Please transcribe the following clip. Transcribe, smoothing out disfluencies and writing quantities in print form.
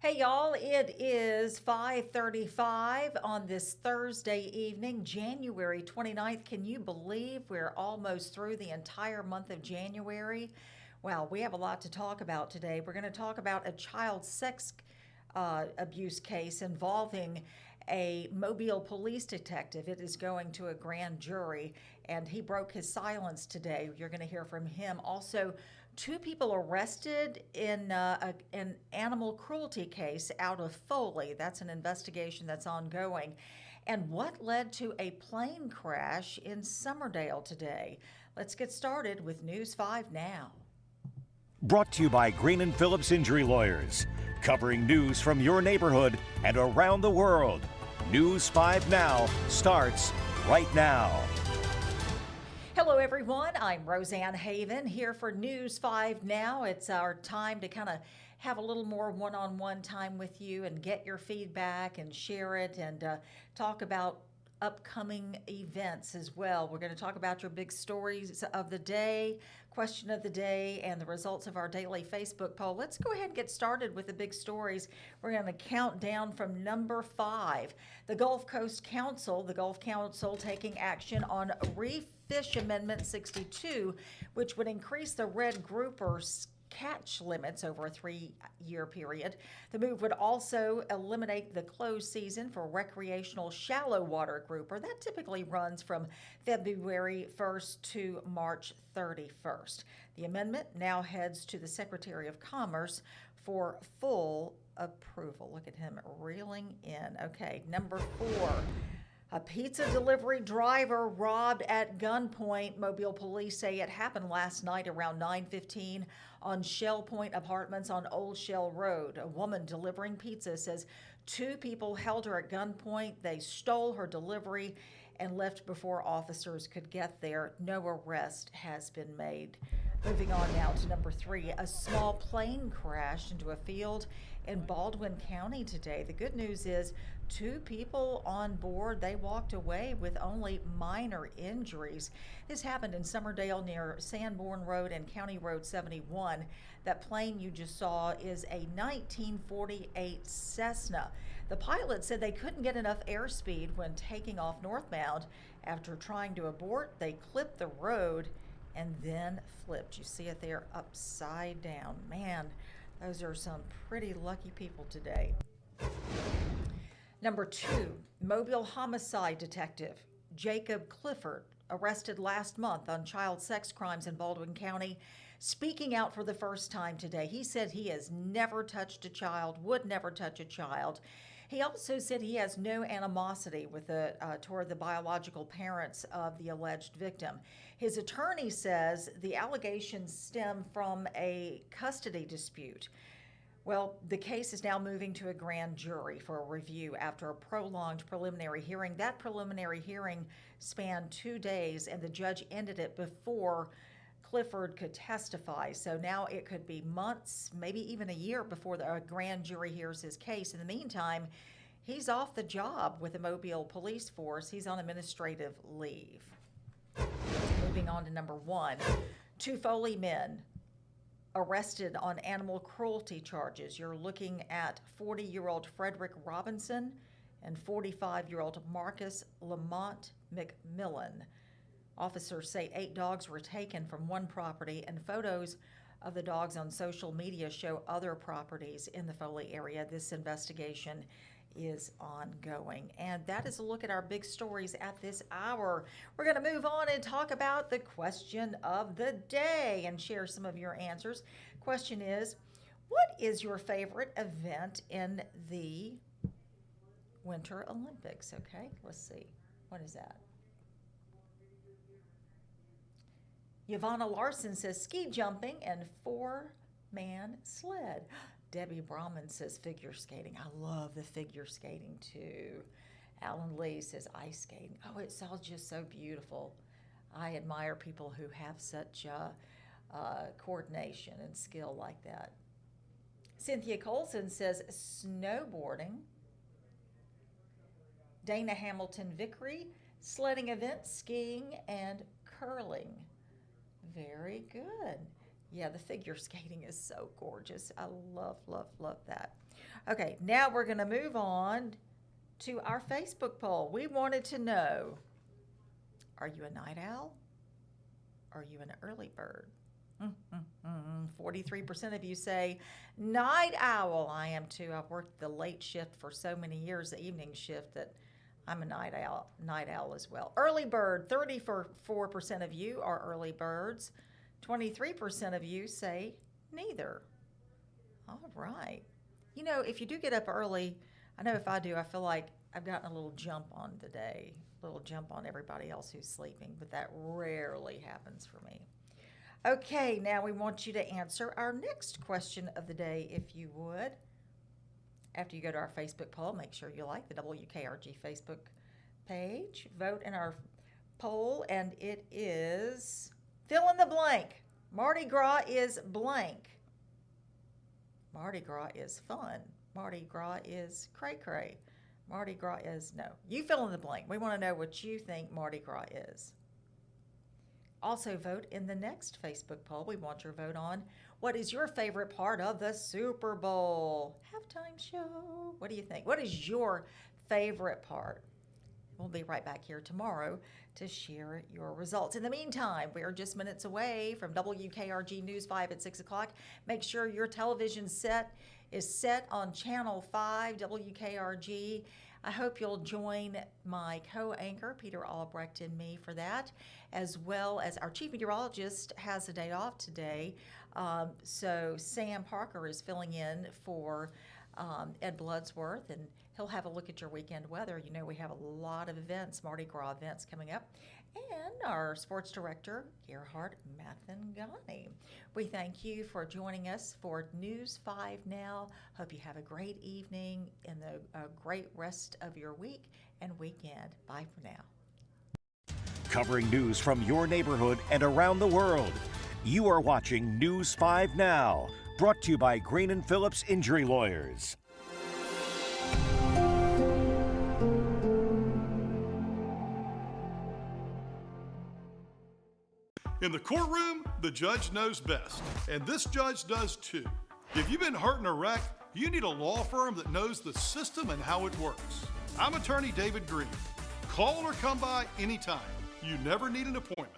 Hey y'all, it is 5:35 on this Thursday evening, January 29th. Can you believe we're almost through the entire month of January? Well, we have a lot to talk about today. We're going to talk about a child sex abuse case involving a Mobile police detective. It is going to a grand jury, and he broke his silence today. You're going to hear from him. Also, two people arrested in an animal cruelty case out of Foley. That's an investigation that's ongoing. And what led to a plane crash in Summerdale today? Let's get started with News 5 now. Brought to you by Green and Phillips Injury Lawyers, covering news from your neighborhood and around the world. News 5 Now starts right now. Hello, everyone. I'm Roseanne Haven here for News 5 Now. It's our time to kind of have a little more one-on-one time with you and get your feedback and share it and talk about upcoming events as well. We're going to talk about your big stories of the day, question of the day, and the results of our daily Facebook poll. Let's go ahead and get started with the big stories. We're going to count down from number 5. The Gulf Council taking action on Refish Amendment 62, which would increase the red groupers catch limits over a 3-year period. The move would also eliminate the closed season for recreational shallow water grouper. That typically runs from February 1st to March 31st. The amendment now heads to the Secretary of Commerce for full approval. Look at him reeling in. Okay, number 4. A pizza delivery driver robbed at gunpoint. Mobile police say it happened last night around 9:15 on Shell Point Apartments on Old Shell Road. A woman delivering pizza says 2 people held her at gunpoint. They stole her delivery and left before officers could get there. No arrest has been made. Moving on now to number 3. A small plane crashed into a field in Baldwin County today. The good news is 2 people on board, they walked away with only minor injuries. This happened in Summerdale near Sanborn Road and County Road 71. That plane you just saw is a 1948 Cessna. The pilot said they couldn't get enough airspeed when taking off northbound. After trying to abort, they clipped the road and then flipped. You see it there upside down. Man, those are some pretty lucky people today. Number 2, Mobile homicide detective Jacob Clifford, arrested last month on child sex crimes in Baldwin County, speaking out for the first time today. He said he has never touched a child, would never touch a child. He also said he has no animosity with toward the biological parents of the alleged victim. His attorney says the allegations stem from a custody dispute. Well, the case is now moving to a grand jury for a review after a prolonged preliminary hearing. That preliminary hearing spanned 2 days, and the judge ended it before Clifford could testify. So now it could be months, maybe even a year before the grand jury hears his case. In the meantime, he's off the job with the Mobile police force. He's on administrative leave. Moving on to number 1, 2 Foley men arrested on animal cruelty charges. You're looking at 40-year-old Frederick Robinson and 45-year-old Marcus Lamont McMillan. Officers say 8 dogs were taken from one property, and photos of the dogs on social media show other properties in the Foley area. This investigation is ongoing. And that is a look at our big stories at this hour. We're going to move on and talk about the question of the day and share some of your answers. Question is, what is your favorite event in the Winter Olympics? Okay, let's see. What is that? Yvonne Larson says ski jumping and 4-man sled. Debbie Brahman says figure skating. I love the figure skating too. Alan Lee says ice skating. Oh, it's all just so beautiful. I admire people who have such coordination and skill like that. Cynthia Colson says snowboarding. Dana Hamilton Vickery, sledding events, skiing, and curling. Very good. Yeah, the figure skating is so gorgeous. I love, love, love that. Okay, now we're going to move on to our Facebook poll. We wanted to know, are you a night owl? Are you an early bird? 43% of you say night owl. I am too. I've worked the late shift for so many years, the evening shift, that I'm a night owl as well. Early bird, 34% of you are early birds. 23% of you say neither. All right. You know, if you do get up early, I know if I do, I feel like I've gotten a little jump on the day, a little jump on everybody else who's sleeping, but that rarely happens for me. Okay, now we want you to answer our next question of the day, if you would. After you go to our Facebook poll, make sure you like the WKRG Facebook page. Vote in our poll, and it is fill in the blank. Mardi Gras is blank. Mardi Gras is fun. Mardi Gras is cray-cray. Mardi Gras is no. You fill in the blank. We want to know what you think Mardi Gras is. Also, vote in the next Facebook poll. We want your vote on what is your favorite part of the Super Bowl halftime show. What do you think? What is your favorite part? We'll be right back here tomorrow to share your results. In the meantime, we are just minutes away from WKRG News 5 at 6 o'clock. Make sure your television set is set on Channel 5, WKRG. I hope you'll join my co-anchor, Peter Albrecht, and me for that, as well as our chief meteorologist has a day off today. So Sam Parker is filling in for Ed Bloodsworth, and he'll have a look at your weekend weather. You know, we have a lot of events, Mardi Gras events coming up, and our sports director, Gerhard Mathangani. We thank you for joining us for News 5 Now. Hope you have a great evening and a great rest of your week and weekend. Bye for now. Covering news from your neighborhood and around the world. You are watching News 5 Now, brought to you by Green & Phillips Injury Lawyers. In the courtroom, the judge knows best, and this judge does too. If you've been hurt in a wreck, you need a law firm that knows the system and how it works. I'm attorney David Green. Call or come by anytime. You never need an appointment.